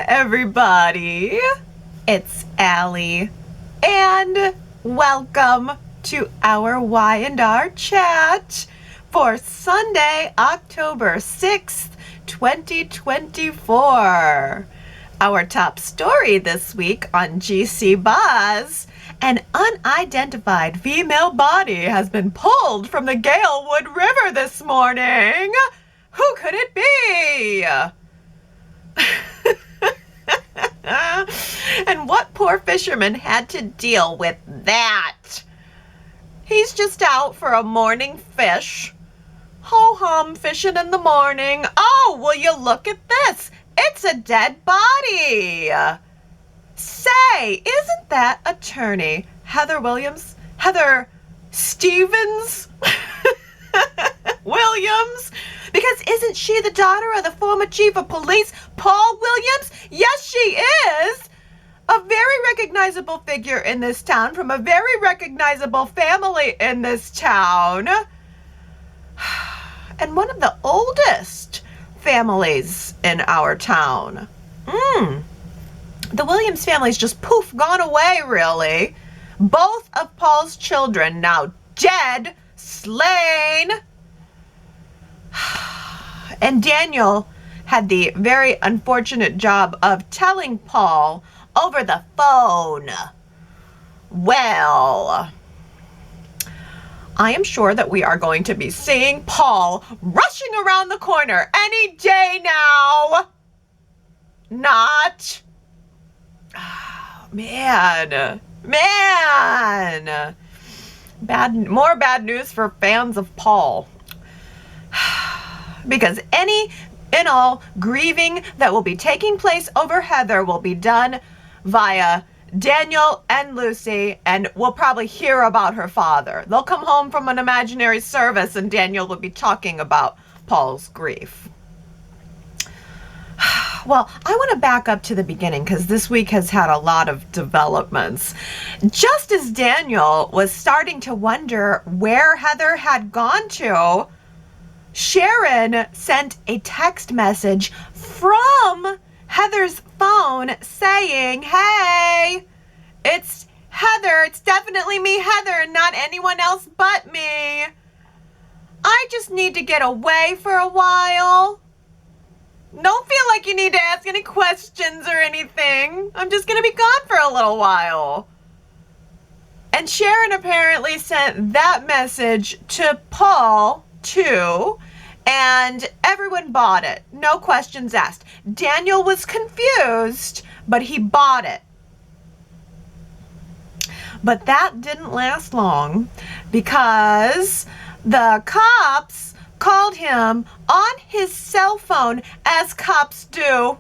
everybody. It's Allie, and welcome to our Y&R Chat for Sunday, October 6th, 2024. Our top story this week on GC Buzz: an unidentified female body has been pulled from the Galewood River this morning. Who could it be? And what poor fisherman had to deal with that? He's just out for a morning fish. Ho-hum, fishing in the morning. Oh, will you look at this? It's a dead body. Say, isn't that attorney Heather Stevens Williams? Because isn't she the daughter of the former chief of police, Paul Williams? Yes, she is. A very recognizable figure in this town from a very recognizable family in this town. And one of the oldest families in our town. The Williams family's just poof, gone away, really. Both of Paul's children now dead, slain. And Daniel had the very unfortunate job of telling Paul over the phone. Well, I am sure that we are going to be seeing Paul rushing around the corner any day now. Not. Oh, man. More bad news for fans of Paul. Because any and all grieving that will be taking place over Heather will be done via Daniel and Lucy, and we'll probably hear about her father. They'll come home from an imaginary service and Daniel will be talking about Paul's grief. Well, I want to back up to the beginning because this week has had a lot of developments. Just as Daniel was starting to wonder where Heather had gone to, Sharon sent a text message from Heather's phone saying, "Hey, it's Heather. It's definitely me, Heather, and not anyone else but me. I just need to get away for a while. Don't feel like you need to ask any questions or anything. I'm just going to be gone for a little while." And Sharon apparently sent that message to Paul too, and everyone bought it. No questions asked. Daniel was confused, but he bought it. But that didn't last long because the cops called him on his cell phone, as cops do.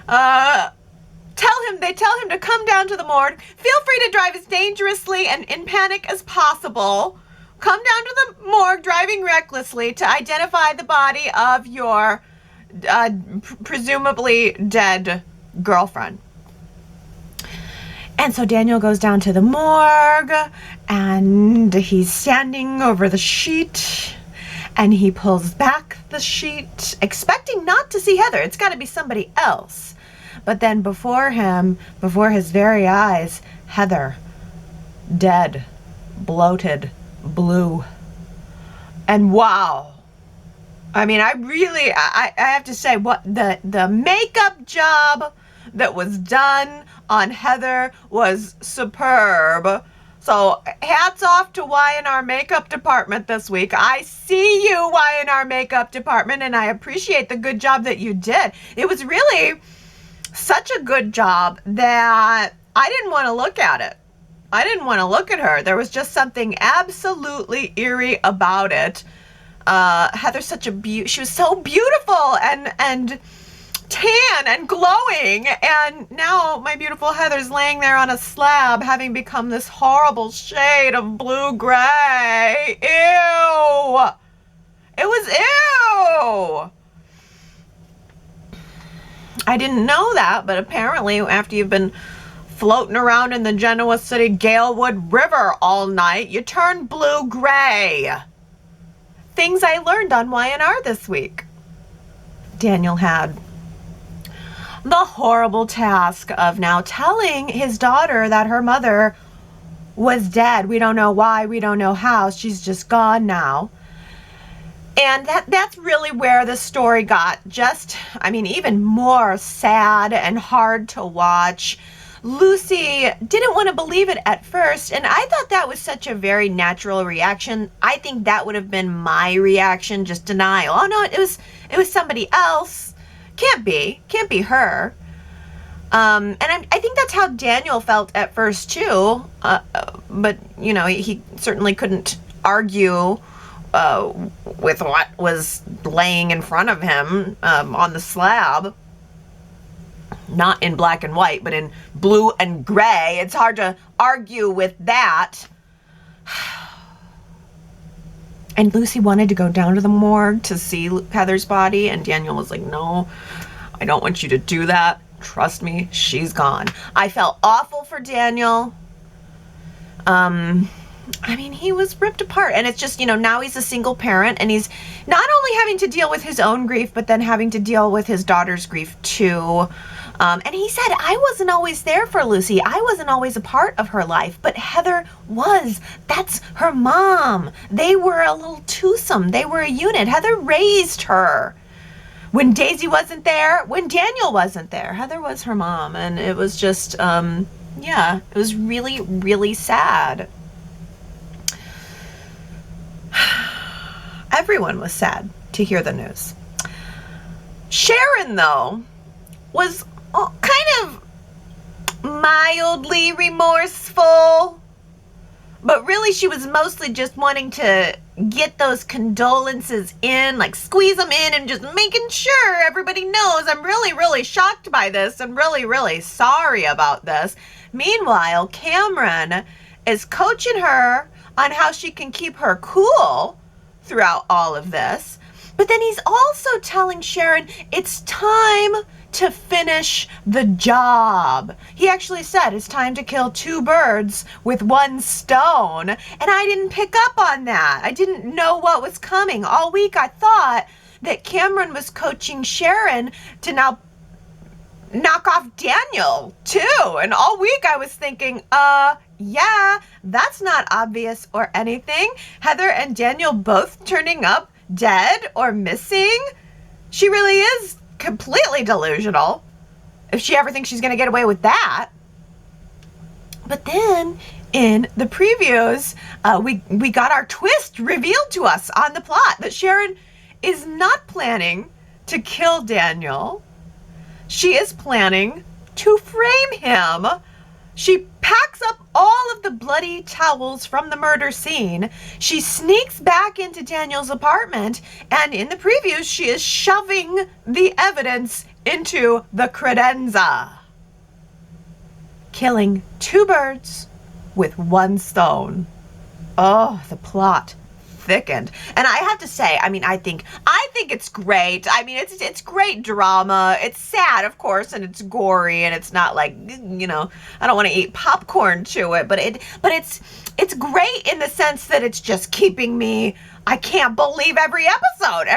They tell him to come down to the morgue. Feel free to drive as dangerously and in panic as possible. Come down to the morgue driving recklessly to identify the body of your presumably dead girlfriend. And so Daniel goes down to the morgue and he's standing over the sheet and he pulls back the sheet, expecting not to see Heather. It's got to be somebody else. But then before his very eyes, Heather, dead, bloated, blue. And wow. I mean, I have to say, what the makeup job that was done on Heather was superb. So hats off to Y&R makeup department this week. I see you, Y&R makeup department, and I appreciate the good job that you did. It was really such a good job that I didn't want to look at it. I didn't want to look at her. There was just something absolutely eerie about it. Heather's such a she was so beautiful and tan and glowing, and now my beautiful Heather's laying there on a slab having become this horrible shade of blue-gray. Ew! It was ew! I didn't know that, but apparently after you've been floating around in the Genoa City Galewood River all night, you turn blue-gray. Things I learned on Y&R this week. Daniel had the horrible task of now telling his daughter that her mother was dead. We don't know why, we don't know how, she's just gone now. And that's really where the story got just, I mean, even more sad and hard to watch. Lucy didn't want to believe it at first, and I thought that was such a very natural reaction. I think that would have been my reaction, just denial. Oh no, it was somebody else. Can't be her. And I think that's how Daniel felt at first too. But you know, he certainly couldn't argue with what was laying in front of him on the slab. Not in black and white, but in blue and gray. It's hard to argue with that. And Lucy wanted to go down to the morgue to see Heather's body, and Daniel was like, no, I don't want you to do that. Trust me, she's gone. I felt awful for Daniel. I mean, he was ripped apart, and it's just, you know, now he's a single parent, and he's not only having to deal with his own grief, but then having to deal with his daughter's grief too. And he said, I wasn't always there for Lucy. I wasn't always a part of her life, but Heather was. That's her mom. They were a little twosome. They were a unit. Heather raised her. When Daisy wasn't there, when Daniel wasn't there, Heather was her mom. And it was just, yeah, it was really, really sad. Everyone was sad to hear the news. Sharon, though, was kind of mildly remorseful, but really she was mostly just wanting to get those condolences in, like squeeze them in and just making sure everybody knows I'm really, really shocked by this and really, really sorry about this. Meanwhile, Cameron is coaching her on how she can keep her cool throughout all of this. But then he's also telling Sharon it's time to finish the job. He actually said it's time to kill 2 birds with 1 stone. And I didn't pick up on that. I didn't know what was coming. All week I thought that Cameron was coaching Sharon to now knock off Daniel too. And all week I was thinking, yeah, that's not obvious or anything. Heather and Daniel both turning up dead or missing. She really is completely delusional if she ever thinks she's going to get away with that. But then in the previews, we got our twist revealed to us on the plot that Sharon is not planning to kill Daniel. She is planning to frame him. She packs up all of the bloody towels from the murder scene. She sneaks back into Daniel's apartment, and in the previews, she is shoving the evidence into the credenza. Killing 2 birds with 1 stone. Oh, the plot thickened. And I have to say, I mean, I think it's great. I mean, it's great drama. It's sad, of course, and it's gory, and it's not like, you know, I don't want to eat popcorn to it, but it's great in the sense that it's just keeping me, I can't believe every episode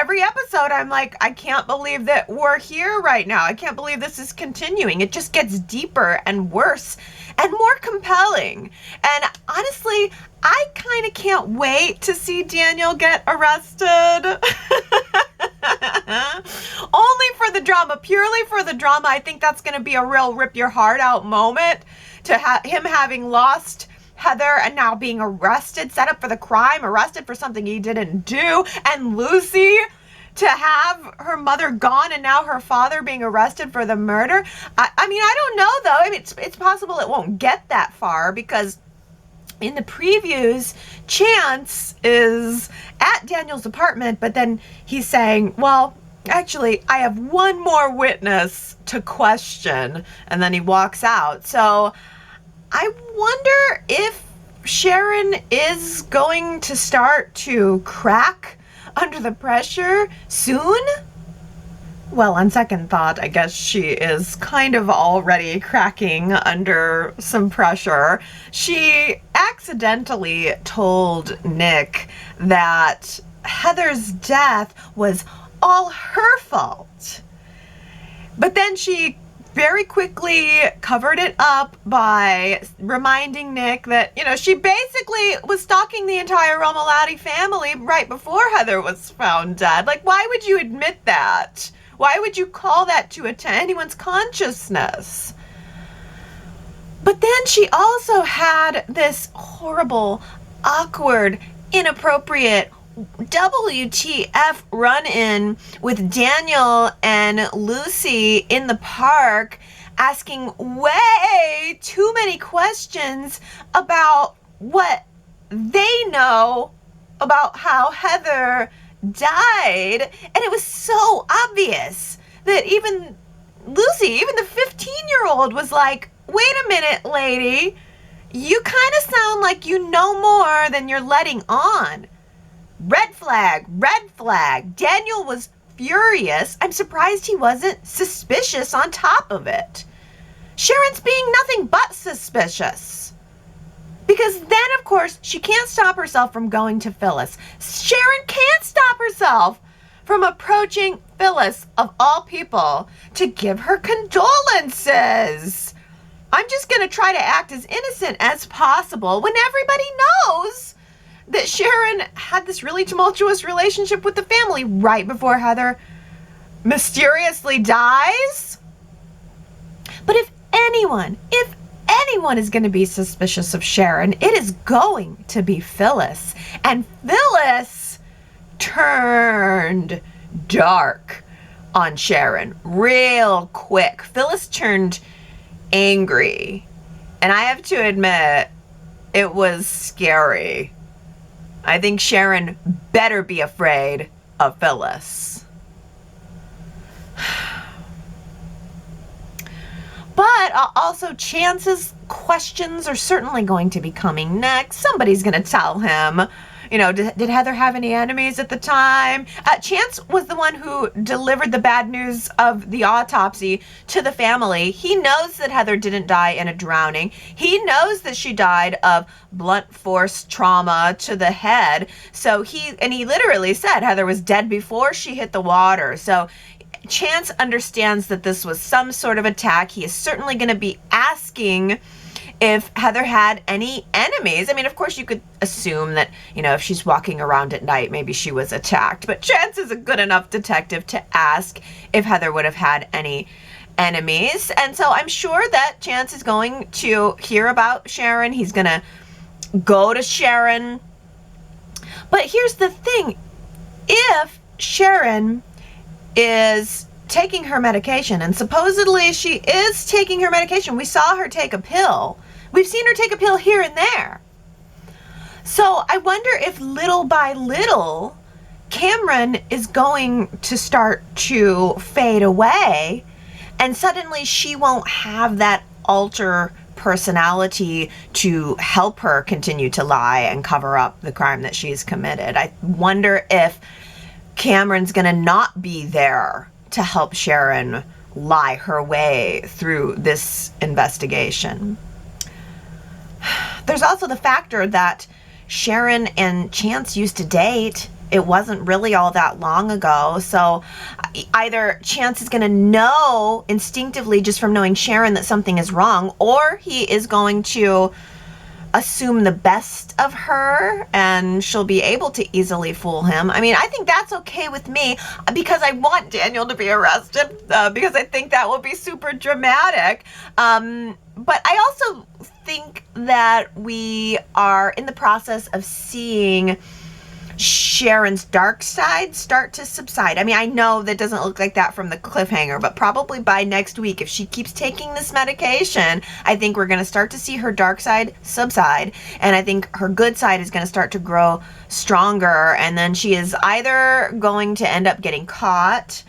I'm like, I can't believe that we're here right now. I can't believe this is continuing. It just gets deeper and worse and more compelling. And honestly, I kind of can't wait to see Daniel get arrested. Only for the drama, purely for the drama. I think that's going to be a real rip your heart out moment to him having lost Heather and now being arrested, set up for the crime, arrested for something he didn't do, and Lucy to have her mother gone and now her father being arrested for the murder. I mean, I don't know though. I mean, it's possible it won't get that far because in the previews, Chance is at Daniel's apartment, but then he's saying, well, actually, I have one more witness to question, and then he walks out. So I wonder if Sharon is going to start to crack under the pressure soon. Well, on second thought, I guess she is kind of already cracking under some pressure. She accidentally told Nick that Heather's death was all her fault. But then she very quickly covered it up by reminding Nick that, you know, she basically was stalking the entire Romolati family right before Heather was found dead. Like, why would you admit that? Why would you call that to anyone's consciousness? But then she also had this horrible, awkward, inappropriate WTF run-in with Daniel and Lucy in the park, asking way too many questions about what they know about how Heather died. And it was so obvious that even Lucy, even the 15-year-old, was like, wait a minute, lady, you kind of sound like you know more than you're letting on. Red flag, red flag. Daniel was furious. I'm surprised he wasn't suspicious on top of it. Sharon's being nothing but suspicious. Because then, of course, she can't stop herself from going to Phyllis. Sharon can't stop herself from approaching Phyllis, of all people, to give her condolences. I'm just going to try to act as innocent as possible when everybody knows that Sharon had this really tumultuous relationship with the family right before Heather mysteriously dies. But if anyone is going to be suspicious of Sharon, it is going to be Phyllis. And Phyllis turned dark on Sharon real quick. Phyllis turned angry. And I have to admit, it was scary. I think Sharon better be afraid of Phyllis. But also, Chance's questions are certainly going to be coming next. Somebody's going to tell him, you know, did Heather have any enemies at the time? Chance was the one who delivered the bad news of the autopsy to the family. He knows that Heather didn't die in a drowning. He knows that she died of blunt force trauma to the head. So he literally said Heather was dead before she hit the water. So Chance understands that this was some sort of attack. He is certainly going to be asking if Heather had any enemies. I mean, of course, you could assume that, you know, if she's walking around at night, maybe she was attacked. But Chance is a good enough detective to ask if Heather would have had any enemies. And so I'm sure that Chance is going to hear about Sharon. He's going to go to Sharon. But here's the thing. If Sharon is taking her medication, and supposedly she is taking her medication. We saw her take a pill. We've seen her take a pill here and there. So I wonder if little by little, Cameron is going to start to fade away, and suddenly she won't have that alter personality to help her continue to lie and cover up the crime that she's committed. I wonder if Cameron's gonna not be there to help Sharon lie her way through this investigation. There's also the factor that Sharon and Chance used to date. It wasn't really all that long ago. So either Chance is going to know instinctively just from knowing Sharon that something is wrong, or he is going to assume the best of her and she'll be able to easily fool him. I mean, I think that's okay with me because I want Daniel to be arrested because I think that will be super dramatic. But I also think that we are in the process of seeing Sharon's dark side start to subside. I mean, I know that doesn't look like that from the cliffhanger, but probably by next week, if she keeps taking this medication, I think we're going to start to see her dark side subside, and I think her good side is going to start to grow stronger, and then she is either going to end up getting caught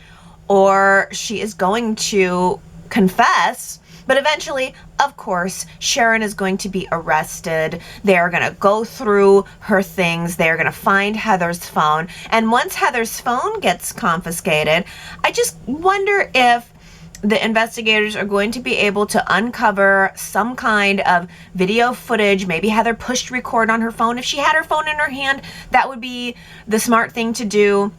or she is going to confess. But eventually, of course, Sharon is going to be arrested. They're going to go through her things. They're going to find Heather's phone. And once Heather's phone gets confiscated, I just wonder if the investigators are going to be able to uncover some kind of video footage. Maybe Heather pushed record on her phone. If she had her phone in her hand, that would be the smart thing to do.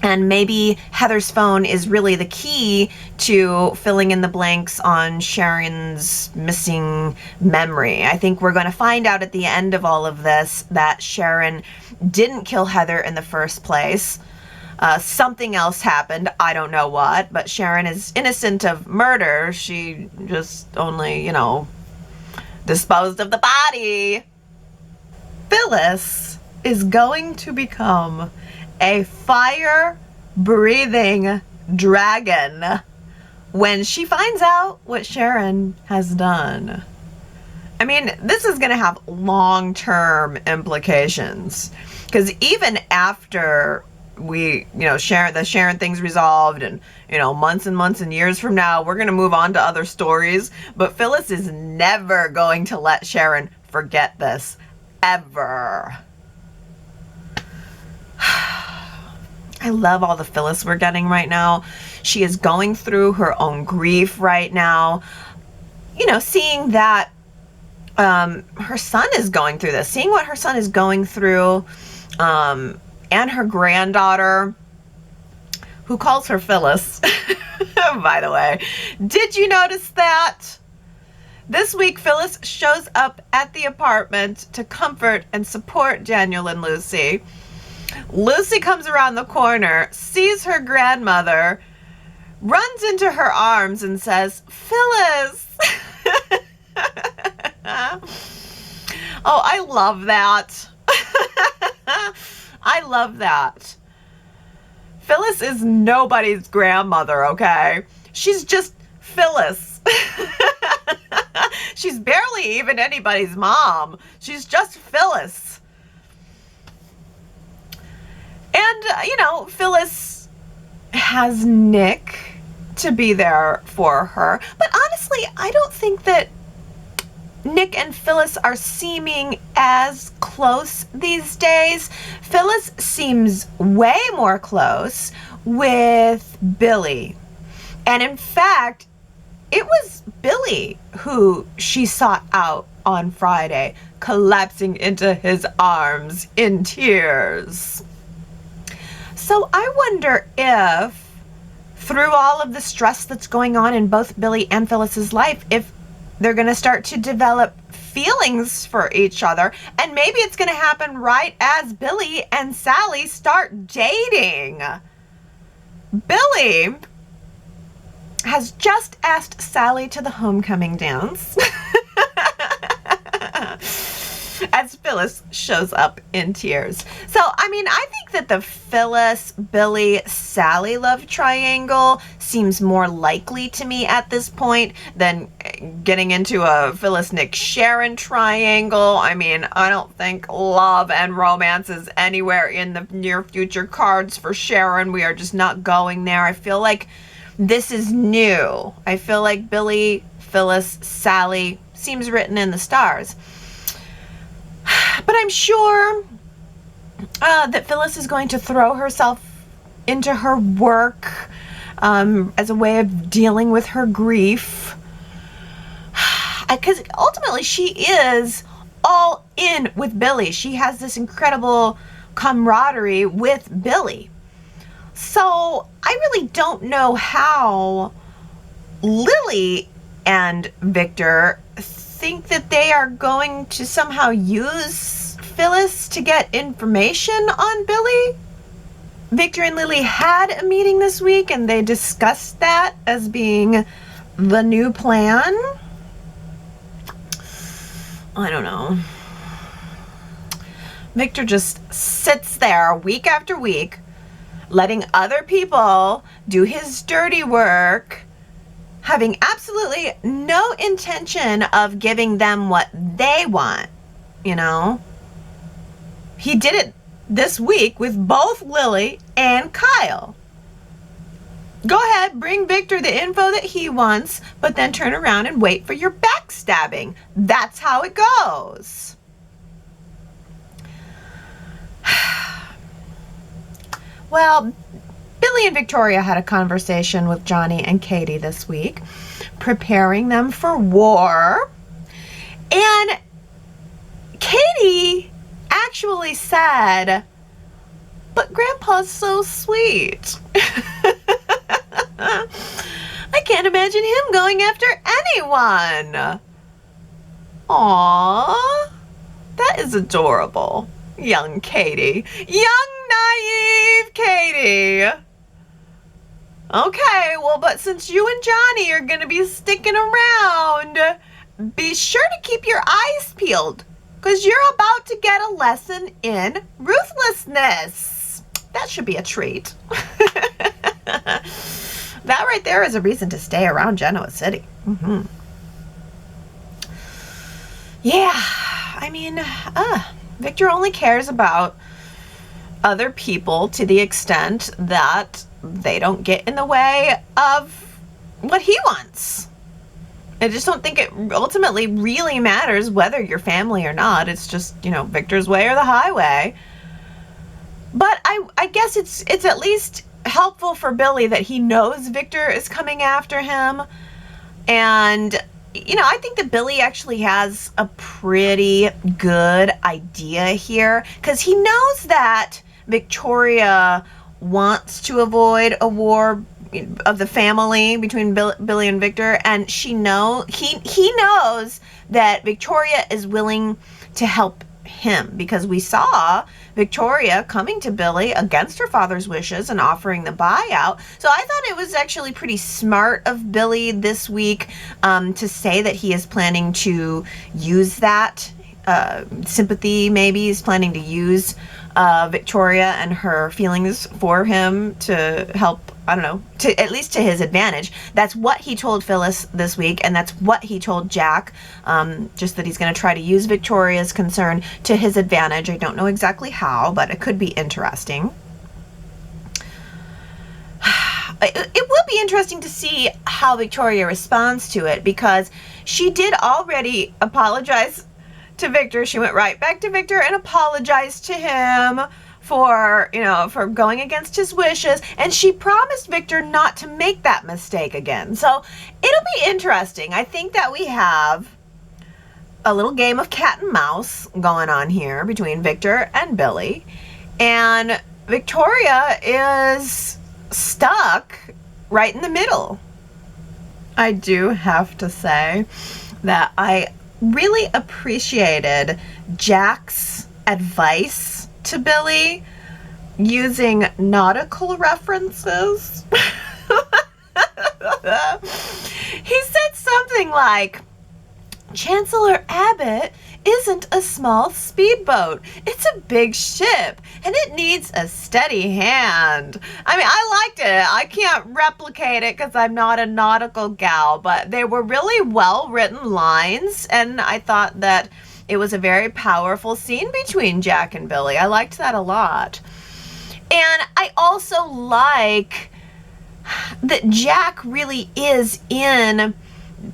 And maybe Heather's phone is really the key to filling in the blanks on Sharon's missing memory. I think we're going to find out at the end of all of this that Sharon didn't kill Heather in the first place. Something else happened. I don't know what, but Sharon is innocent of murder. She just only, disposed of the body. Phyllis is going to become a fire-breathing dragon when she finds out what Sharon has done. I mean, this is going to have long-term implications, because even after Sharon thing's resolved and, months and months and years from now, we're going to move on to other stories, but Phyllis is never going to let Sharon forget this, ever. I love all the Phyllis we're getting right now. She is going through her own grief right now. Seeing that her son is going through this, seeing what her son is going through, and her granddaughter, who calls her Phyllis, by the way. Did you notice that? This week, Phyllis shows up at the apartment to comfort and support Daniel and Lucy. Lucy comes around the corner, sees her grandmother, runs into her arms and says, "Phyllis." Oh, I love that. I love that. Phyllis is nobody's grandmother, okay? She's just Phyllis. She's barely even anybody's mom. She's just Phyllis. And, Phyllis has Nick to be there for her. But honestly, I don't think that Nick and Phyllis are seeming as close these days. Phyllis seems way more close with Billy. And in fact, it was Billy who she sought out on Friday, collapsing into his arms in tears. So I wonder if, through all of the stress that's going on in both Billy and Phyllis's life, if they're going to start to develop feelings for each other. And maybe it's going to happen right as Billy and Sally start dating. Billy has just asked Sally to the homecoming dance. As Phyllis shows up in tears. So, I think that the Phyllis, Billy, Sally love triangle seems more likely to me at this point than getting into a Phyllis, Nick, Sharon triangle. I don't think love and romance is anywhere in the near future cards for Sharon. We are just not going there. I feel like this is new. I feel like Billy, Phyllis, Sally seems written in the stars. But I'm sure that Phyllis is going to throw herself into her work as a way of dealing with her grief. Because ultimately she is all in with Billy. She has this incredible camaraderie with Billy. So I really don't know how Lily and Victor think that they are going to somehow use Phyllis to get information on Billy. Victor and Lily had a meeting this week and they discussed that as being the new plan. I don't know. Victor just sits there week after week, letting other people do his dirty work, having absolutely no intention of giving them what they want, He did it this week with both Lily and Kyle. Go ahead, bring Victor the info that he wants, but then turn around and wait for your backstabbing. That's how it goes. Well, Billy and Victoria had a conversation with Johnny and Katie this week, preparing them for war. And Katie actually said But Grandpa's so sweet. I can't imagine him going after anyone. Aww, that is adorable. Young Katie. Young, naive Katie. Okay, well, but since you and Johnny are going to be sticking around, be sure to keep your eyes peeled, because you're about to get a lesson in ruthlessness. That should be a treat. That right there is a reason to stay around Genoa City. Yeah, I mean, Victor only cares about other people to the extent that they don't get in the way of what he wants. I just don't think it ultimately really matters whether you're family or not. It's just, you know, Victor's way or the highway. But I guess it's at least helpful for Billy that he knows Victor is coming after him. And, you know, I think that Billy actually has a pretty good idea here, because he knows that Victoria wants to avoid a war of the family between Billy and Victor, and he knows that Victoria is willing to help him, because we saw Victoria coming to Billy against her father's wishes and offering the buyout. So I thought it was actually pretty smart of Billy this week to say that he is planning to use that sympathy. Maybe he's planning to use Victoria and her feelings for him to help, I don't know, to at least to his advantage. That's what he told Phyllis this week, and that's what he told Jack, just that he's going to try to use Victoria's concern to his advantage. I don't know exactly how, but it could be interesting. It will be interesting to see how Victoria responds to it, because she did already apologize to Victor. She went right back to Victor and apologized to him for, you know, for going against his wishes, and she promised Victor not to make that mistake again. So it'll be interesting. I think that we have a little game of cat and mouse going on here between Victor and Billy, and Victoria is stuck right in the middle. I do have to say that I really appreciated Jack's advice to Billy using nautical references. He said something like, Chancellor Abbott isn't a small speedboat. It's a big ship, and it needs a steady hand. I mean, I liked it. I can't replicate it because I'm not a nautical gal, but they were really well-written lines, and I thought that it was a very powerful scene between Jack and Billy. I liked that a lot. And I also like that Jack really is in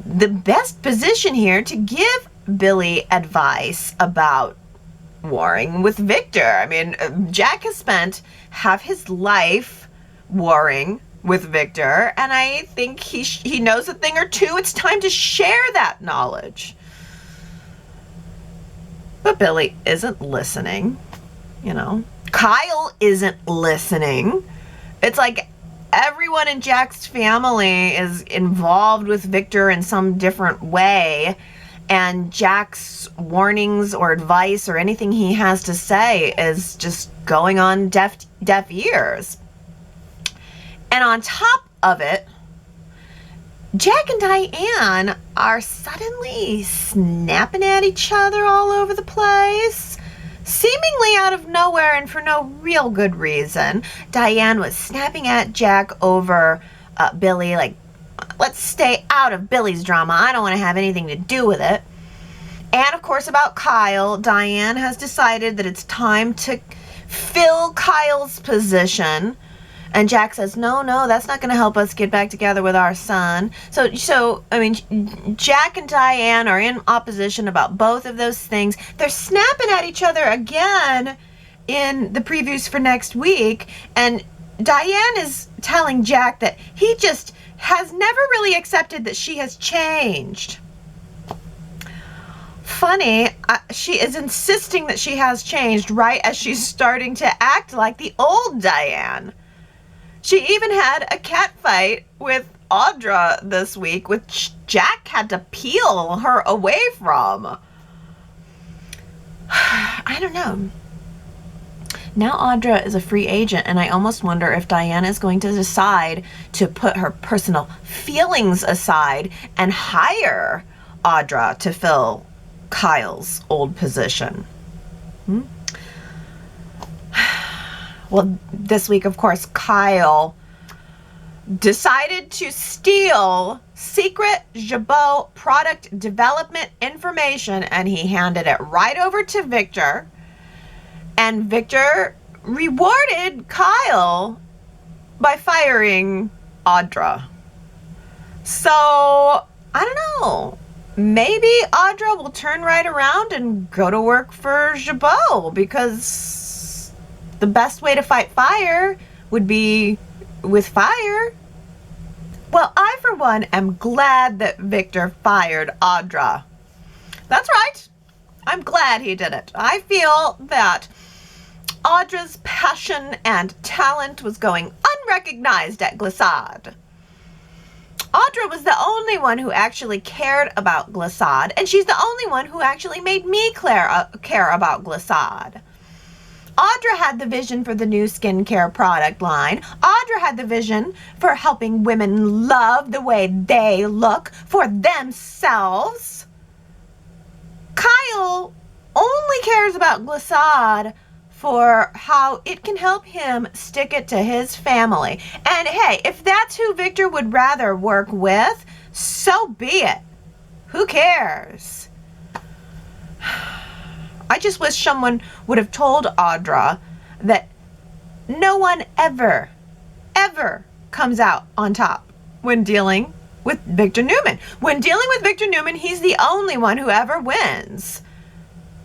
the best position here to give Billy advice about warring with Victor. I mean, Jack has spent half his life warring with Victor, and I think he knows a thing or two. It's time to share that knowledge. But Billy isn't listening, you know. Kyle isn't listening. It's like everyone in Jack's family is involved with Victor in some different way, and Jack's warnings or advice or anything he has to say is just going on deaf ears. And on top of it, Jack and Diane are suddenly snapping at each other all over the place, seemingly out of nowhere and for no real good reason. Diane was snapping at Jack over Billy, like, let's stay out of Billy's drama. I don't want to have anything to do with it. And of course about Kyle, Diane has decided that it's time to fill Kyle's position. And Jack says, no, that's not going to help us get back together with our son. So, I mean, Jack and Diane are in opposition about both of those things. They're snapping at each other again in the previews for next week. And Diane is telling Jack that he just has never really accepted that she has changed. funny, she is insisting that she has changed right as she's starting to act like the old Diane. She even had a cat fight with Audra this week, which Jack had to peel her away from. I don't know. Now Audra is a free agent, and I almost wonder if Diane is going to decide to put her personal feelings aside and hire Audra to fill Kyle's old position. Well, this week, of course, Kyle decided to steal secret Jabot product development information, and he handed it right over to Victor. And Victor rewarded Kyle by firing Audra. So, I don't know. Maybe Audra will turn right around and go to work for Jabot, because the best way to fight fire would be with fire. Well, I, for one, am glad that Victor fired Audra. That's right. I'm glad he did it. I feel that Audra's passion and talent was going unrecognized at Glissade. Audra was the only one who actually cared about Glissade, and she's the only one who actually made me care about Glissade. Audra had the vision for the new skincare product line. Audra had the vision for helping women love the way they look for themselves. Kyle only cares about Glissade for how it can help him stick it to his family. And hey, if that's who Victor would rather work with, so be it. Who cares? I just wish someone would have told Audra that no one ever comes out on top when dealing with Victor Newman. When dealing with Victor Newman, he's the only one who ever wins.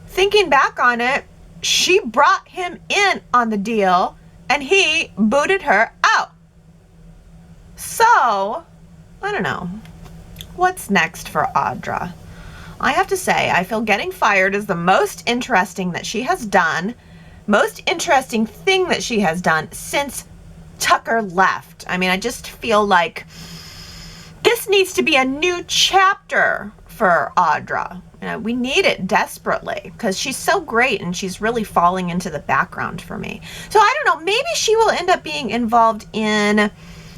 Thinking back on it, she brought him in on the deal, and he booted her out. So, I don't know. What's next for Audra? I have to say, I feel getting fired is the most interesting that she has done, most interesting thing that she has done since Tucker left. I mean, I just feel like this needs to be a new chapter for Audra. You know, we need it desperately because she's so great and she's really falling into the background for me. So I don't know, maybe she will end up being involved in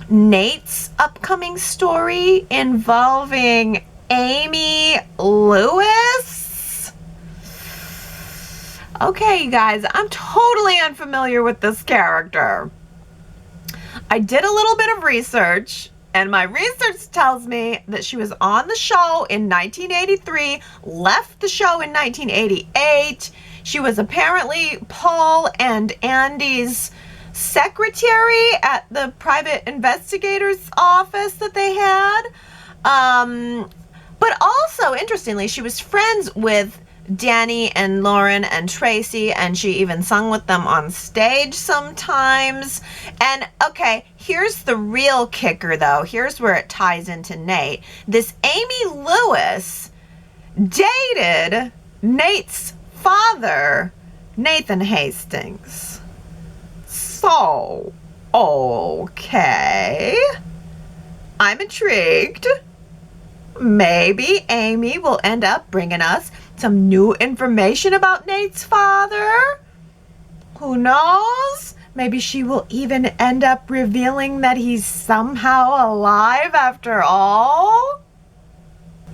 Nate's upcoming story involving Amy Lewis. Okay, you guys, I'm totally unfamiliar with this character. I did a little bit of research, and my research tells me that she was on the show in 1983, left the show in 1988. She was apparently Paul and Andy's secretary at the private investigator's office that they had. But also, interestingly, she was friends with Danny and Lauren and Tracy, and she even sung with them on stage sometimes. And okay, here's the real kicker though. Here's where it ties into Nate. This Amy Lewis dated Nate's father, Nathan Hastings. So, okay, I'm intrigued. Maybe Amy will end up bringing us some new information about Nate's father. Who knows? Maybe she will even end up revealing that he's somehow alive after all.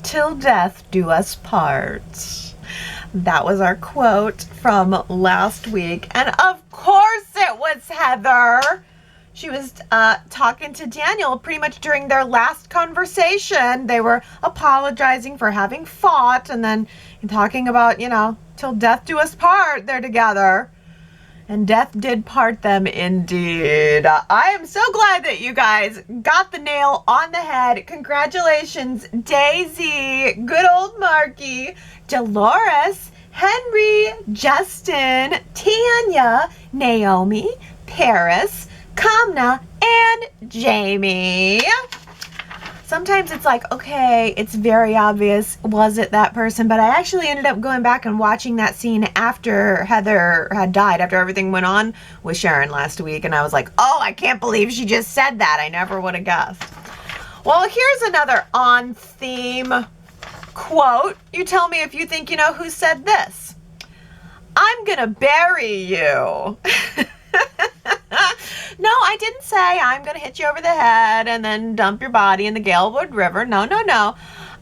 Till death do us part. That was our quote from last week. And of course it was Heather. She was talking to Daniel pretty much during their last conversation. They were apologizing for having fought and then talking about, you know, till death do us part, they're together. And death did part them indeed. I am so glad that you guys got the nail on the head. Congratulations, Daisy, good old Marky, Dolores, Henry, Justin, Tanya, Naomi, Paris, Kamna, and Jamie. Sometimes it's like, okay, it's very obvious, was it that person? But I actually ended up going back and watching that scene after Heather had died, after everything went on with Sharon last week, and I was like, oh, I can't believe she just said that. I never would have guessed. Well, here's another on-theme quote. You tell me if you think you know who said this. I'm gonna bury you. No, I didn't say I'm going to hit you over the head and then dump your body in the Galewood River. No, no, no.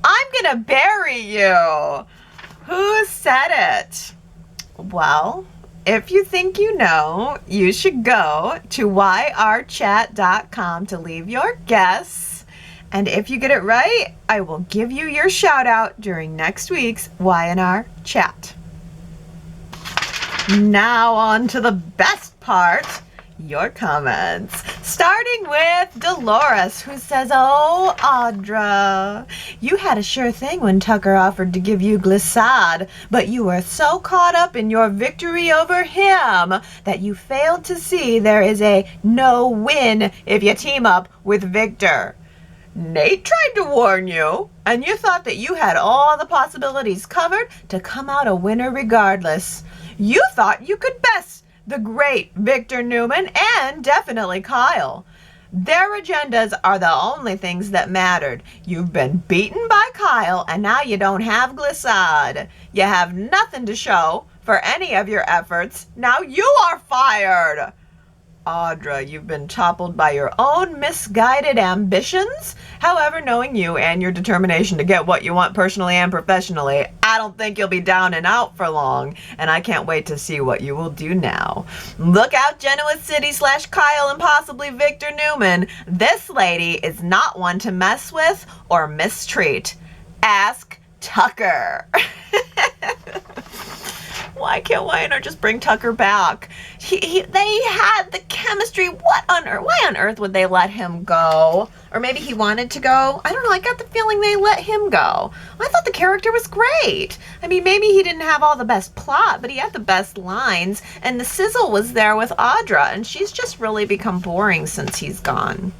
I'm going to bury you. Who said it? Well, if you think you know, you should go to yrchat.com to leave your guess. And if you get it right, I will give you your shout out during next week's Y&R Chat. Now on to the best part. Your comments. Starting with Dolores, who says, oh, Audra, you had a sure thing when Tucker offered to give you glissade, but you were so caught up in your victory over him that you failed to see there is a no-win if you team up with Victor. Nate tried to warn you, and you thought that you had all the possibilities covered to come out a winner regardless. You thought you could best the great Victor Newman and definitely Kyle. Their agendas are the only things that mattered. You've been beaten by Kyle and now you don't have glissade. You have nothing to show for any of your efforts. Now you are fired. Audra, you've been toppled by your own misguided ambitions. However, knowing you and your determination to get what you want personally and professionally, I don't think you'll be down and out for long, and I can't wait to see what you will do now. Look out, Genoa City / Kyle and possibly Victor Newman. This lady is not one to mess with or mistreat. Ask Tucker. Why can't Y&R just bring Tucker back? They had the chemistry. What on earth? Why on earth would they let him go? Or maybe he wanted to go. I don't know. I got the feeling they let him go. I thought the character was great. I mean, maybe he didn't have all the best plot, but he had the best lines. And the sizzle was there with Audra, and she's just really become boring since he's gone.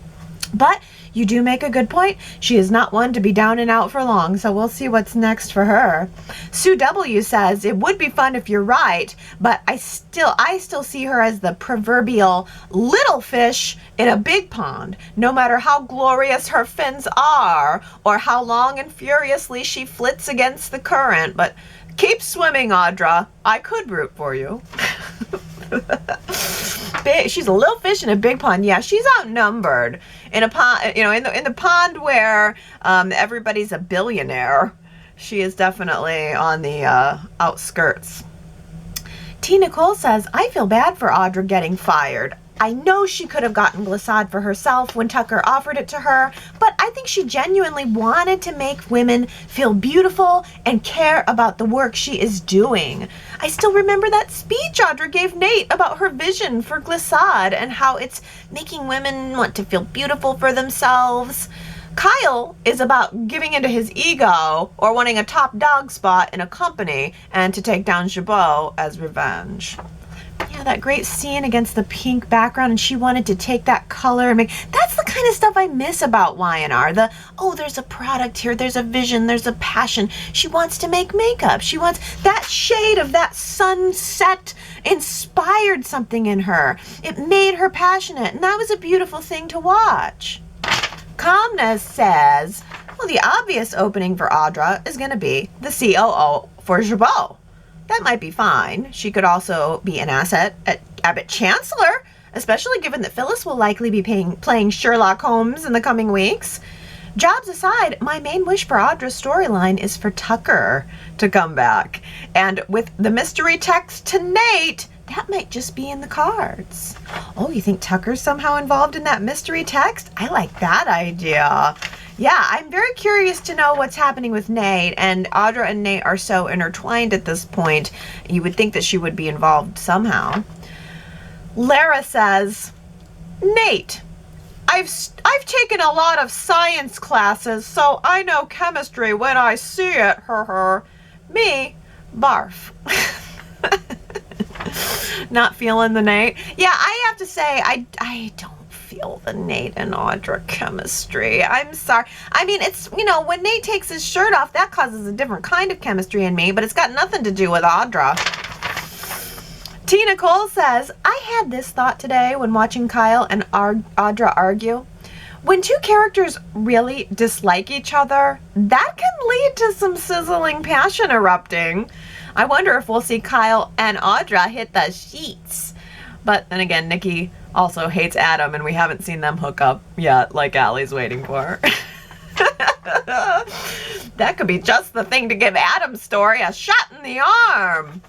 But you do make a good point. She is not one to be down and out for long, so we'll see what's next for her. Sue W says, it would be fun if you're right, but I still see her as the proverbial little fish in a big pond, no matter how glorious her fins are or how long and furiously she flits against the current. But keep swimming, Audra. I could root for you. She's a little fish in a big pond. Yeah, she's outnumbered in a pond. You know, in the pond where everybody's a billionaire. She is definitely on the outskirts. T. Nicole says, I feel bad for Audra getting fired. I know she could have gotten glissade for herself when Tucker offered it to her, but I think she genuinely wanted to make women feel beautiful and care about the work she is doing. I still remember that speech Audra gave Nate about her vision for glissade and how it's making women want to feel beautiful for themselves. Kyle is about giving into his ego or wanting a top dog spot in a company and to take down Jabot as revenge. Yeah, that great scene against the pink background, and she wanted to take that color and make... That's the kind of stuff I miss about Y&R. There's a product here, there's a vision, there's a passion. She wants to make makeup. She wants that shade of that sunset inspired something in her. It made her passionate, and that was a beautiful thing to watch. Calmness says, well, the obvious opening for Audra is going to be the COO for Jabot. That might be fine. She could also be an asset at Abbott Chancellor, especially given that Phyllis will likely be playing Sherlock Holmes in the coming weeks. Jobs aside, my main wish for Audra's storyline is for Tucker to come back. And with the mystery text to Nate, that might just be in the cards. Oh, you think Tucker's somehow involved in that mystery text? I like that idea. Yeah, I'm very curious to know what's happening with Nate, and Audra and Nate are so intertwined at this point, you would think that she would be involved somehow. Lara says, Nate, I've taken a lot of science classes, so I know chemistry when I see it, Me, barf. Not feeling the Nate. Yeah, I have to say, I don't feel the Nate and Audra chemistry. I'm sorry. I mean, it's, you know, when Nate takes his shirt off, that causes a different kind of chemistry in me, but it's got nothing to do with Audra. Tina Cole says, I had this thought today when watching Kyle and Audra argue. When two characters really dislike each other, that can lead to some sizzling passion erupting. I wonder if we'll see Kyle and Audra hit the sheets. But then again, Nikki also hates Adam, and we haven't seen them hook up yet, like Allie's waiting for. That could be just the thing to give Adam's story a shot in the arm.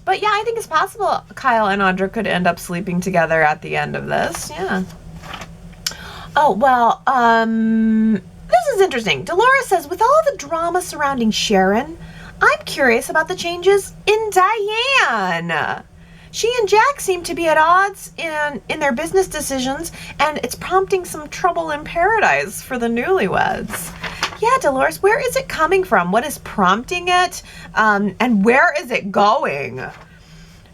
But yeah, I think it's possible Kyle and Audra could end up sleeping together at the end of this. Yeah. Oh, well, this is interesting. Dolores says, with all the drama surrounding Sharon, I'm curious about the changes in Diane. She and Jack seem to be at odds in their business decisions, and it's prompting some trouble in paradise for the newlyweds. Yeah, Dolores, where is it coming from? What is prompting it? And where is it going?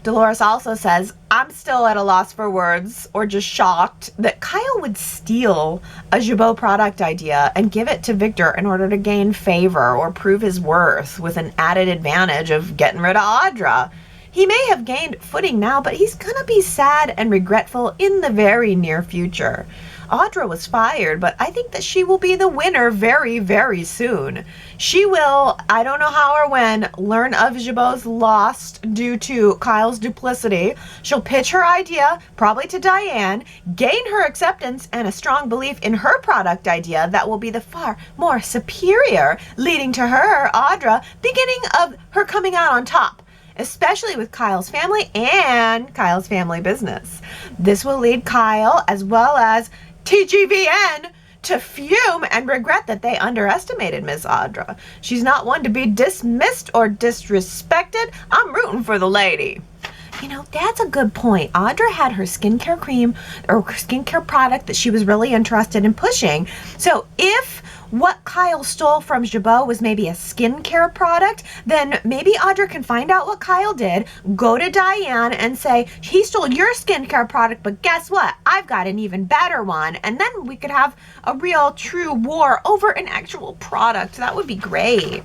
Dolores also says, I'm still at a loss for words, or just shocked, that Kyle would steal a Jabot product idea and give it to Victor in order to gain favor or prove his worth, with an added advantage of getting rid of Audra. He may have gained footing now, but he's gonna be sad and regretful in the very near future. Audra was fired, but I think that she will be the winner very, very soon. She will, I don't know how or when, learn of Jabot's loss due to Kyle's duplicity. She'll pitch her idea, probably to Diane, gain her acceptance and a strong belief in her product idea that will be the far more superior, leading to her, Audra, beginning of her coming out on top, especially with Kyle's family and Kyle's family business. This will lead Kyle, as well as TGVN, to fume and regret that they underestimated Miss Audra. She's not one to be dismissed or disrespected. I'm rooting for the lady. You know, that's a good point. Audra had her skincare cream or skincare product that she was really interested in pushing. So if what Kyle stole from Jabot was maybe a skincare product, then maybe Audra can find out what Kyle did, go to Diane and say, he stole your skincare product, but guess what? I've got an even better one. And then we could have a real true war over an actual product. That would be great.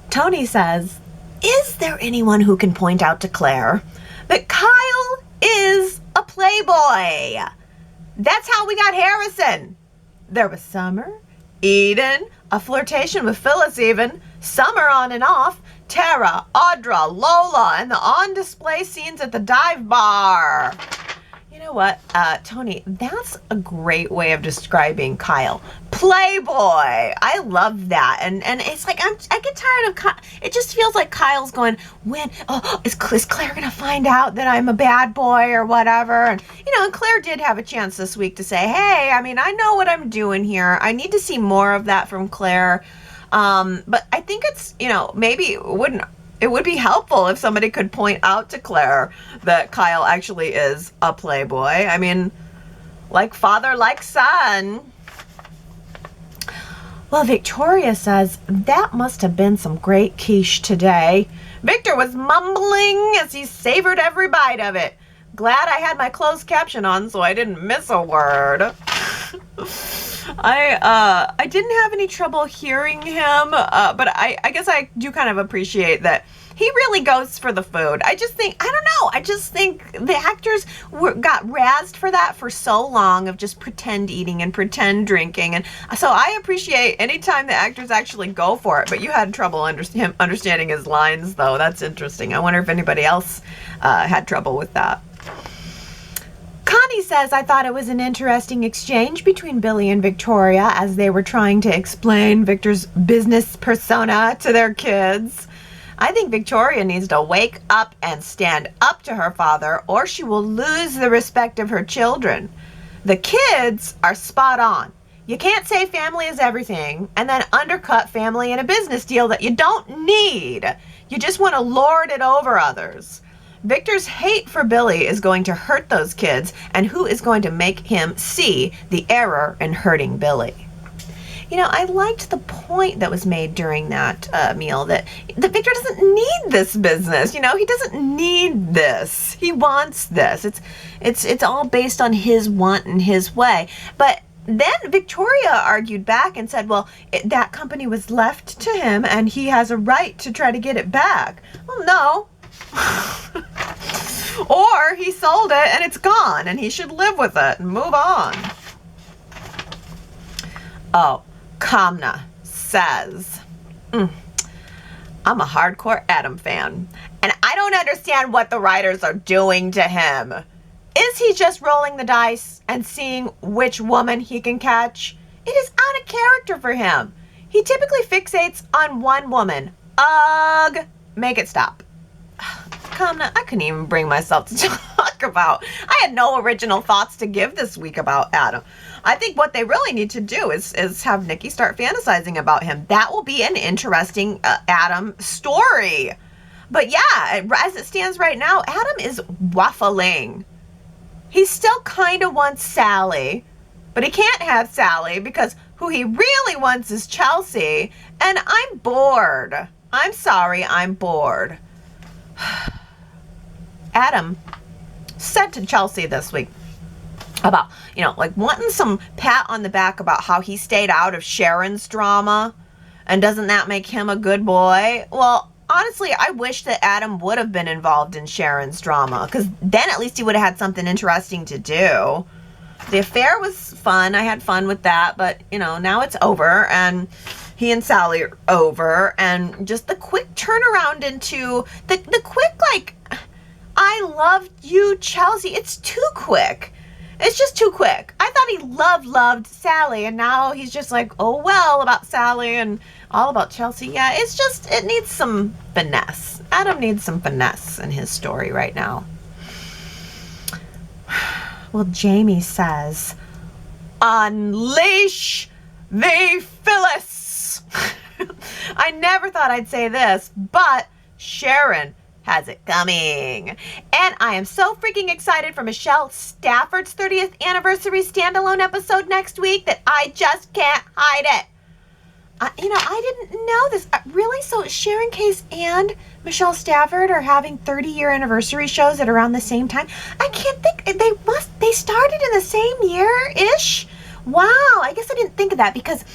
Tony says, is there anyone who can point out to Claire that Kyle is a playboy? That's how we got Harrison. There was Summer, Eden, a flirtation with Phyllis even, Summer on and off, Tara, Audra, Lola, and the on-display scenes at the dive bar. You know what, Tony, that's a great way of describing Kyle. Playboy. I love that. And it's like, I get tired of Kyle. It just feels like Kyle's going, is Claire going to find out that I'm a bad boy or whatever? And, you know, and Claire did have a chance this week to say, hey, I mean, I know what I'm doing here. I need to see more of that from Claire. But I think it's, you know, maybe it would be helpful if somebody could point out to Claire that Kyle actually is a playboy. I mean, like father, like son. Well, Victoria says, that must have been some great quiche today. Victor was mumbling as he savored every bite of it. Glad I had my closed caption on so I didn't miss a word. I didn't have any trouble hearing him, but I guess I do kind of appreciate that he really goes for the food. I just think the actors got razzed for that for so long, of just pretend eating and pretend drinking. And so I appreciate anytime the actors actually go for it, but you had trouble him understanding his lines, though. That's interesting. I wonder if anybody else had trouble with that. Connie says, I thought it was an interesting exchange between Billy and Victoria as they were trying to explain Victor's business persona to their kids. I think Victoria needs to wake up and stand up to her father, or she will lose the respect of her children. The kids are spot on. You can't say family is everything and then undercut family in a business deal that you don't need. You just want to lord it over others. Victor's hate for Billy is going to hurt those kids, and who is going to make him see the error in hurting Billy? I liked the point that was made during that meal that Victor doesn't need this business. He doesn't need this. He wants this. It's all based on his want and his way. But then Victoria argued back and said, well, that company was left to him and he has a right to try to get it back. Well, no. Or he sold it and it's gone and he should live with it and move on. Oh, Kamna says, I'm a hardcore Adam fan and I don't understand what the writers are doing to him. Is he just rolling the dice and seeing which woman he can catch? It is out of character for him. He typically fixates on one woman. Ugh, make it stop. Kamna, I couldn't even bring myself to talk about. I had no original thoughts to give this week about Adam. I think what they really need to do is have Nikki start fantasizing about him. That will be an interesting Adam story. But yeah, as it stands right now, Adam is waffling. He still kind of wants Sally, but he can't have Sally because who he really wants is Chelsea. And I'm bored. I'm sorry, I'm bored. Adam said to Chelsea this week about, wanting some pat on the back about how he stayed out of Sharon's drama. And doesn't that make him a good boy? Well, honestly, I wish that Adam would have been involved in Sharon's drama because then at least he would have had something interesting to do. The affair was fun. I had fun with that. But, now it's over and he and Sally are over. And just the quick turnaround into the quick, I loved you, Chelsea. It's too quick. It's just too quick. I thought he loved Sally, and now he's just like, oh, well, about Sally and all about Chelsea. Yeah, it needs some finesse. Adam needs some finesse in his story right now. Well, Jamie says, unleash the Phyllis. I never thought I'd say this, but Sharon has it coming. And I am so freaking excited for Michelle Stafford's 30th anniversary standalone episode next week that I just can't hide it. I didn't know this. Really? So Sharon Case and Michelle Stafford are having 30-year anniversary shows at around the same time? I can't think. They started in the same year-ish? Wow. I guess I didn't think of that because,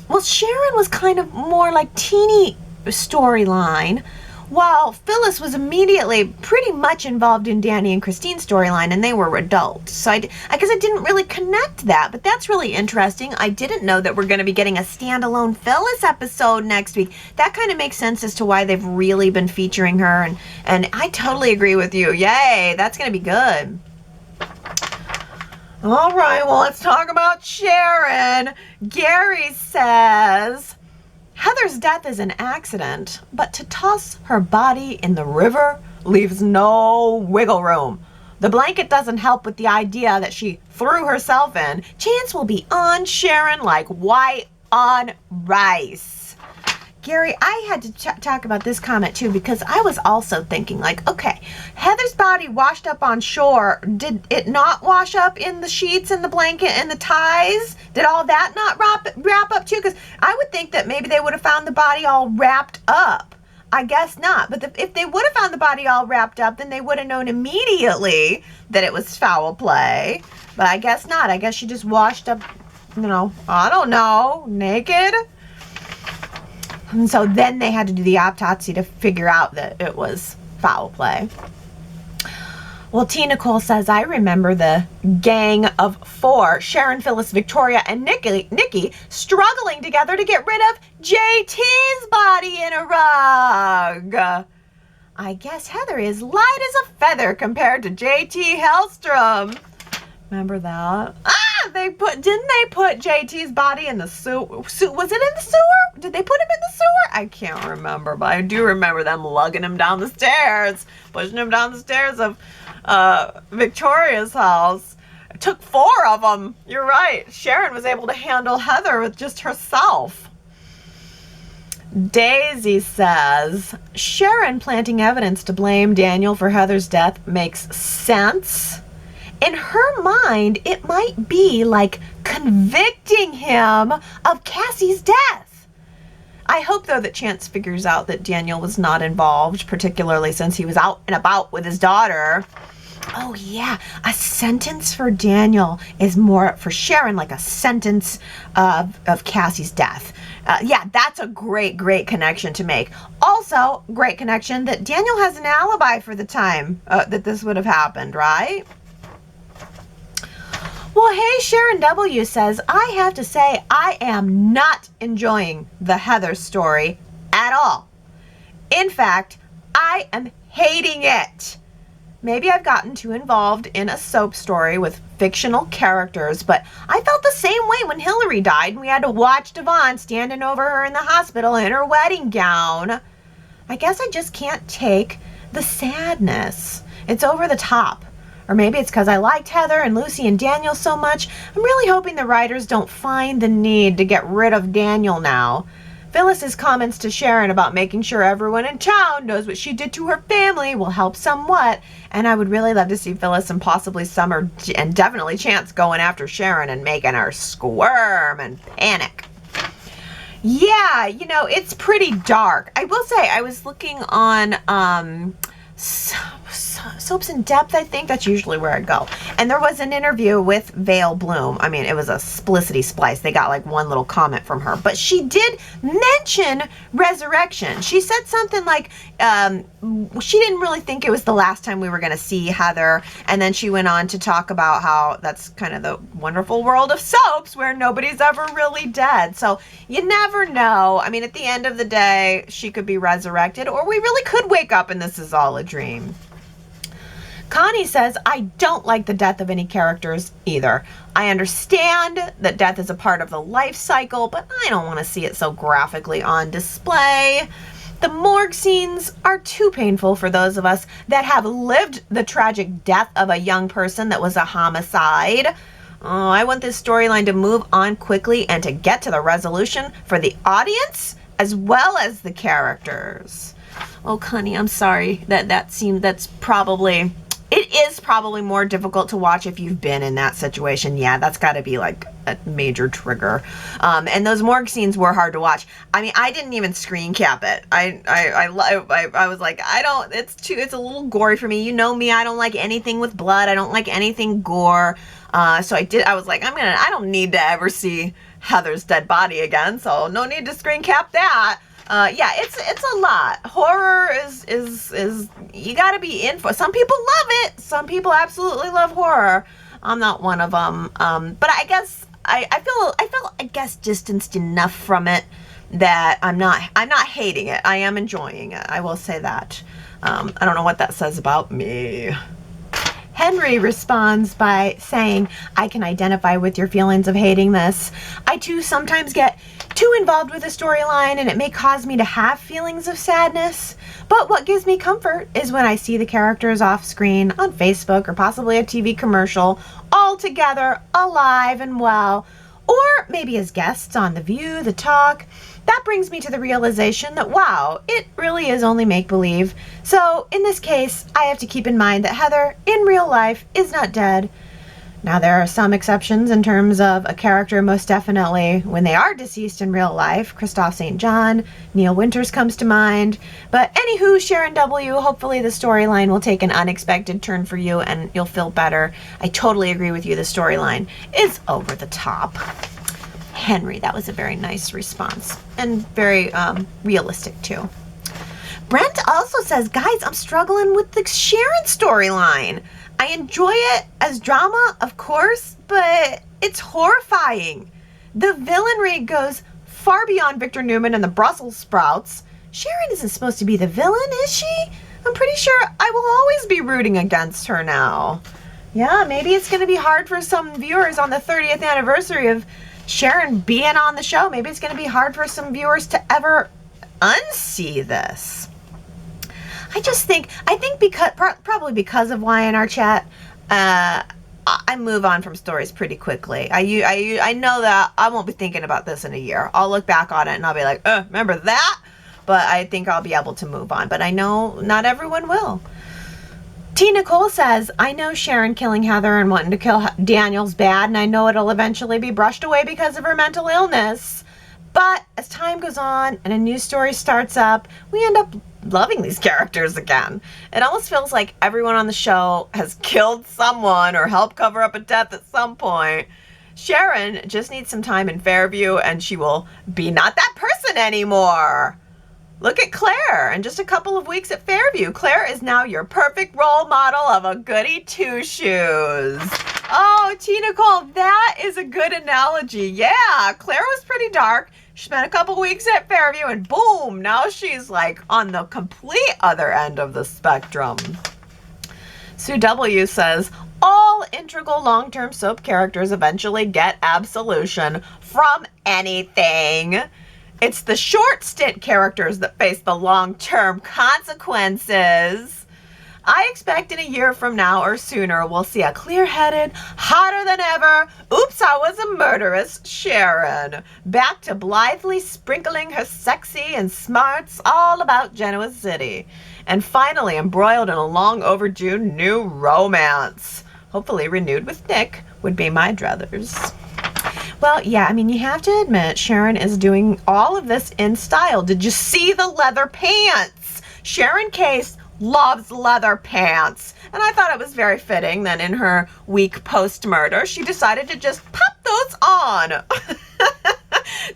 well, Sharon was kind of more like teeny storyline, while Phyllis was immediately pretty much involved in Danny and Christine's storyline, and they were adults. So I guess I didn't really connect that, but that's really interesting. I didn't know that we're going to be getting a standalone Phyllis episode next week. That kind of makes sense as to why they've really been featuring her, and I totally agree with you. Yay, that's going to be good. All right, well, let's talk about Sharon. Gary says, Heather's death is an accident, but to toss her body in the river leaves no wiggle room. The blanket doesn't help with the idea that she threw herself in. Chance will be on Sharon like white on rice. Gary, I had to talk about this comment too because I was also thinking okay, Heather's body washed up on shore. Did it not wash up in the sheets and the blanket and the ties? Did all that not wrap up too? Because I would think that maybe they would have found the body all wrapped up. I guess not. But if they would have found the body all wrapped up, then they would have known immediately that it was foul play. But I guess not. I guess she just washed up, I don't know, naked. And so then they had to do the autopsy to figure out that it was foul play. Well, T. Nicole says, I remember the gang of 4, Sharon, Phyllis, Victoria, and Nikki struggling together to get rid of JT's body in a rug. I guess Heather is light as a feather compared to JT Hellstrom. Remember that? Didn't they put JT's body in the sewer? Was it in the sewer? Did they put him in the sewer? I can't remember, but I do remember them lugging him down the stairs, pushing him down the stairs of Victoria's house. It took 4 of them. You're right. Sharon was able to handle Heather with just herself. Daisy says, Sharon planting evidence to blame Daniel for Heather's death makes sense. In her mind, it might be like convicting him of Cassie's death. I hope, though, that Chance figures out that Daniel was not involved, particularly since he was out and about with his daughter. Oh, yeah, a sentence for Daniel is more for Sharon, like a sentence of Cassie's death. Yeah, that's a great connection to make. Also, great connection that Daniel has an alibi for the time that this would have happened, right? Well, hey, Sharon W. says, I have to say I am not enjoying the Heather story at all. In fact, I am hating it. Maybe I've gotten too involved in a soap story with fictional characters, but I felt the same way when Hillary died and we had to watch Devon standing over her in the hospital in her wedding gown. I guess I just can't take the sadness. It's over the top. Or maybe it's because I liked Heather and Lucy and Daniel so much. I'm really hoping the writers don't find the need to get rid of Daniel now. Phyllis's comments to Sharon about making sure everyone in town knows what she did to her family will help somewhat, and I would really love to see Phyllis and possibly Summer and definitely Chance going after Sharon and making her squirm and panic. Yeah, you know, it's pretty dark. I will say, I was looking on Soaps in Depth, I think. That's usually where I go. And there was an interview with Vale Bloom. I mean, it was a splicity splice. They got like one little comment from her. But she did mention resurrection. She said something like she didn't really think it was the last time we were going to see Heather. And then she went on to talk about how that's kind of the wonderful world of soaps where nobody's ever really dead. So you never know. I mean, at the end of the day, she could be resurrected, or we really could wake up and this is all a dream. Connie says, I don't like the death of any characters either. I understand that death is a part of the life cycle, but I don't want to see it so graphically on display. The morgue scenes are too painful for those of us that have lived the tragic death of a young person that was a homicide. Oh, I want this storyline to move on quickly and to get to the resolution for the audience as well as the characters. Oh, Connie, I'm sorry. It is probably more difficult to watch if you've been in that situation. Yeah, that's got to be like a major trigger. And those morgue scenes were hard to watch. I mean, I didn't even screen cap it. I was like, it's a little gory for me. You know me, I don't like anything with blood. I don't like anything gore. So I was like, I don't need to ever see Heather's dead body again. So no need to screen cap that. Yeah, it's a lot. Horror is you got to be in for. Some people love it. Some people absolutely love horror. I'm not one of them. But I guess I felt distanced enough from it that I'm not hating it. I am enjoying it. I will say that. I don't know what that says about me. Henry responds by saying, I can identify with your feelings of hating this. I too sometimes get too involved with a storyline and it may cause me to have feelings of sadness. But what gives me comfort is when I see the characters off screen on Facebook or possibly a TV commercial all together, alive and well, or maybe as guests on The View, The Talk. That brings me to the realization that, wow, it really is only make-believe. So in this case, I have to keep in mind that Heather, in real life, is not dead. Now, there are some exceptions in terms of a character most definitely when they are deceased in real life. Christoph St. John, Neil Winters comes to mind. But anywho, Sharon W., hopefully the storyline will take an unexpected turn for you and you'll feel better. I totally agree with you. The storyline is over the top. Henry, that was a very nice response and very realistic too. Brent also says, guys, I'm struggling with the Sharon storyline. I enjoy it as drama, of course, but it's horrifying. The villainry goes far beyond Victor Newman and the Brussels sprouts. Sharon isn't supposed to be the villain, is she? I'm pretty sure I will always be rooting against her now. Yeah, maybe it's going to be hard for some viewers on the 30th anniversary of Sharon being on the show. Maybe it's going to be hard for some viewers to ever unsee this. I think because probably because of Y&R Chat, I move on from stories pretty quickly. I know that I won't be thinking about this in a year. I'll look back on it and I'll be like, remember that? But I think I'll be able to move on. But I know not everyone will. T. Nicole says, I know Sharon killing Heather and wanting to kill Daniel's bad, and I know it'll eventually be brushed away because of her mental illness. But as time goes on and a new story starts up, we end up loving these characters again. It almost feels like everyone on the show has killed someone or helped cover up a death at some point. Sharon just needs some time in Fairview and she will be not that person anymore. Look at Claire. In just a couple of weeks at Fairview, Claire is now your perfect role model of a goody two-shoes. Oh, T. Nicole, that is a good analogy. Yeah, Claire was pretty dark. She spent a couple weeks at Fairview and boom, now she's like on the complete other end of the spectrum. Sue W. says, all integral long-term soap characters eventually get absolution from anything. It's the short stint characters that face the long-term consequences. I expect in a year from now or sooner, we'll see a clear-headed, hotter than ever, oops, I was a murderess, Sharon, back to blithely sprinkling her sexy and smarts all about Genoa City, and finally embroiled in a long overdue new romance. Hopefully renewed with Nick would be my druthers. Well, yeah, I mean, you have to admit, Sharon is doing all of this in style. Did you see the leather pants? Sharon Case loves leather pants. And I thought it was very fitting that in her week post-murder, she decided to just pop those on.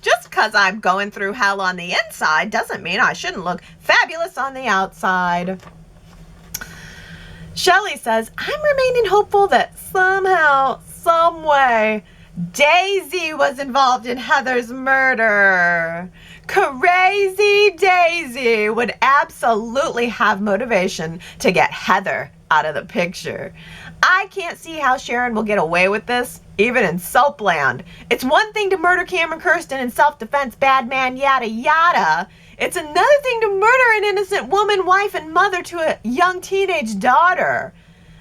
Just because I'm going through hell on the inside doesn't mean I shouldn't look fabulous on the outside. Shelley says, I'm remaining hopeful that somehow, some way, Daisy was involved in Heather's murder. Crazy Daisy would absolutely have motivation to get Heather out of the picture. I can't see how Sharon will get away with this, even in Soapland. It's one thing to murder Cameron Kirsten in self-defense, bad man, yada yada. It's another thing to murder an innocent woman, wife, and mother to a young teenage daughter.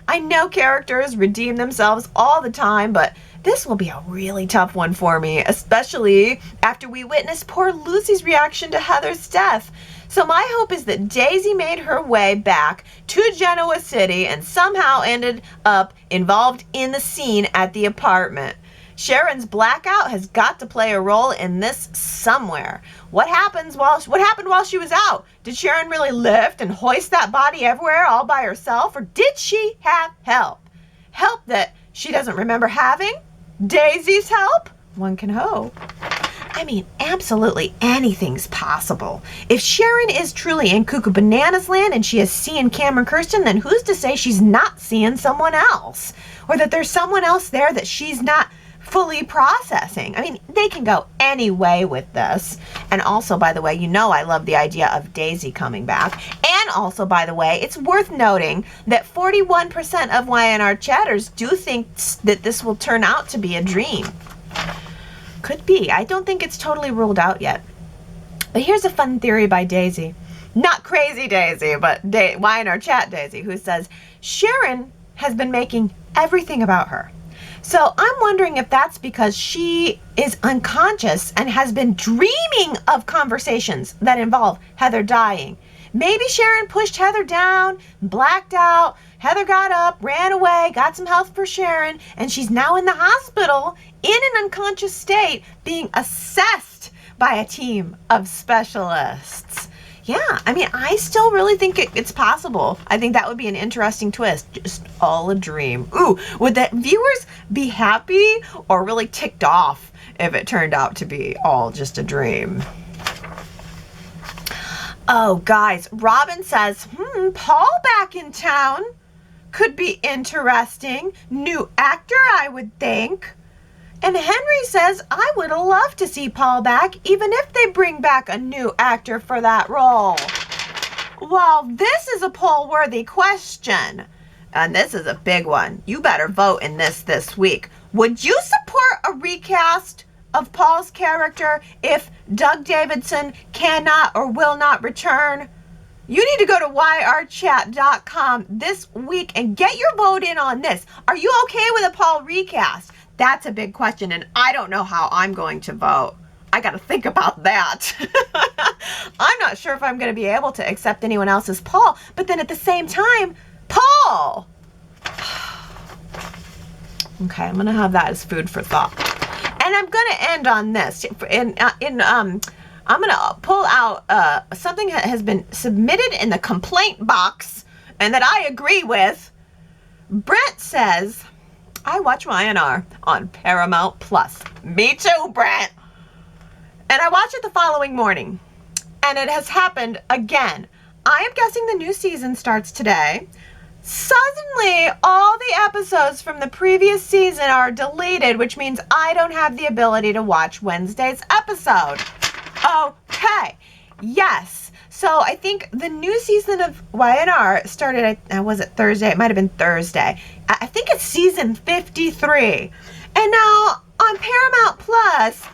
I know characters redeem themselves all the time, but this will be a really tough one for me, especially after we witnessed poor Lucy's reaction to Heather's death. So my hope is that Daisy made her way back to Genoa City and somehow ended up involved in the scene at the apartment. Sharon's blackout has got to play a role in this somewhere. What happened while she was out? Did Sharon really lift and hoist that body everywhere all by herself, or did she have help? Help that she doesn't remember having? Daisy's help? One can hope. I mean, absolutely anything's possible. If Sharon is truly in Cuckoo Bananas land and she is seeing Cameron Kirsten, then who's to say she's not seeing someone else? Or that there's someone else there that she's not fully processing. I mean, they can go any way with this. And also, by the way, you know I love the idea of Daisy coming back. And also, by the way, it's worth noting that 41% of Y&R chatters do think that this will turn out to be a dream. Could be. I don't think it's totally ruled out yet. But here's a fun theory by Daisy. Not crazy Daisy, but Y&R Chat Daisy, who says, Sharon has been making everything about her. So I'm wondering if that's because she is unconscious and has been dreaming of conversations that involve Heather dying. Maybe Sharon pushed Heather down, blacked out, Heather got up, ran away, got some help for Sharon, and she's now in the hospital in an unconscious state being assessed by a team of specialists. Yeah, I mean, I still really think it's possible. I think that would be an interesting twist. Just all a dream. Ooh, would the viewers be happy or really ticked off if it turned out to be all just a dream? Oh, guys, Robin says, Paul back in town could be interesting. New actor, I would think. And Henry says, I would love to see Paul back, even if they bring back a new actor for that role. Well, this is a poll-worthy question, and this is a big one. You better vote in this week. Would you support a recast of Paul's character if Doug Davidson cannot or will not return? You need to go to yrchat.com this week and get your vote in on this. Are you okay with a Paul recast? That's a big question, and I don't know how I'm going to vote. I got to think about that. I'm not sure if I'm going to be able to accept anyone else's Paul, but then at the same time, Poll! Okay, I'm gonna have that as food for thought. And I'm gonna end on this. I'm gonna pull out something that has been submitted in the complaint box and that I agree with. Brent says, I watch Y&R on Paramount Plus. Me too, Brent. And I watch it the following morning. And it has happened again. I am guessing the new season starts today. Suddenly, all the episodes from the previous season are deleted, which means I don't have the ability to watch Wednesday's episode. Okay, yes. So I think the new season of Y&R started, was it Thursday? It might have been Thursday. I think it's season 53. And now on Paramount Plus,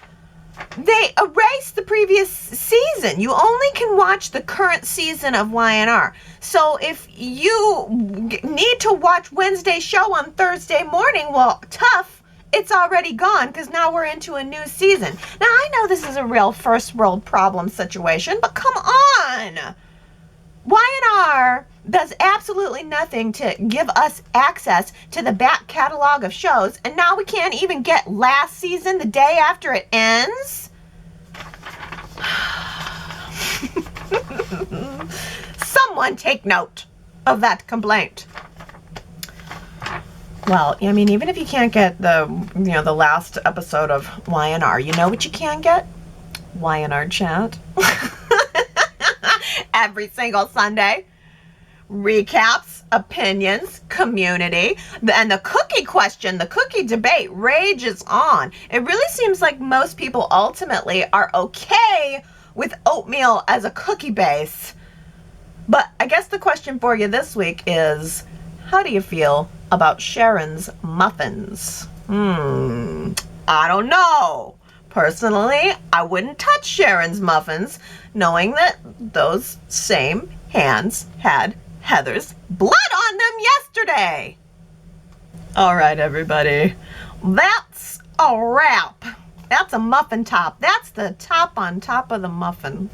they erased the previous season. You only can watch the current season of Y&R. So if you need to watch Wednesday's show on Thursday morning, well, tough. It's already gone because now we're into a new season. Now, I know this is a real first world problem situation, but come on. Y&R does absolutely nothing to give us access to the back catalog of shows, and now we can't even get last season the day after it ends? Someone take note of that complaint. Well, I mean, even if you can't get the last episode of Y&R, you know what you can get? Y&R Chat. Every single Sunday. Recaps, opinions, community, and the cookie question, the cookie debate rages on. It really seems like most people ultimately are okay with oatmeal as a cookie base. But I guess the question for you this week is, how do you feel about Sharon's muffins? I don't know. Personally, I wouldn't touch Sharon's muffins, knowing that those same hands had Heather's blood on them yesterday. All right, everybody. That's a wrap. That's a muffin top. That's the top on top of the muffin.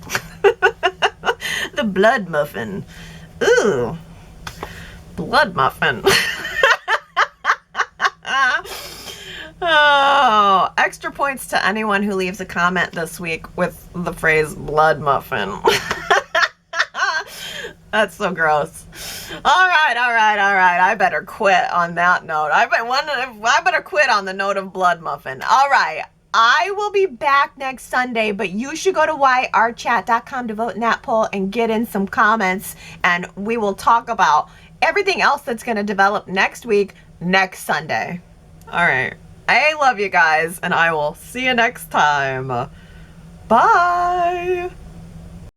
The blood muffin. Ooh. Blood muffin. Oh, extra points to anyone who leaves a comment this week with the phrase blood muffin. That's so gross. All right. I better quit on that note. I better quit on the note of blood muffin. All right. I will be back next Sunday, but you should go to yrchat.com to vote in that poll and get in some comments, and we will talk about everything else that's going to develop next week, next Sunday. All right. I love you guys, and I will see you next time. Bye.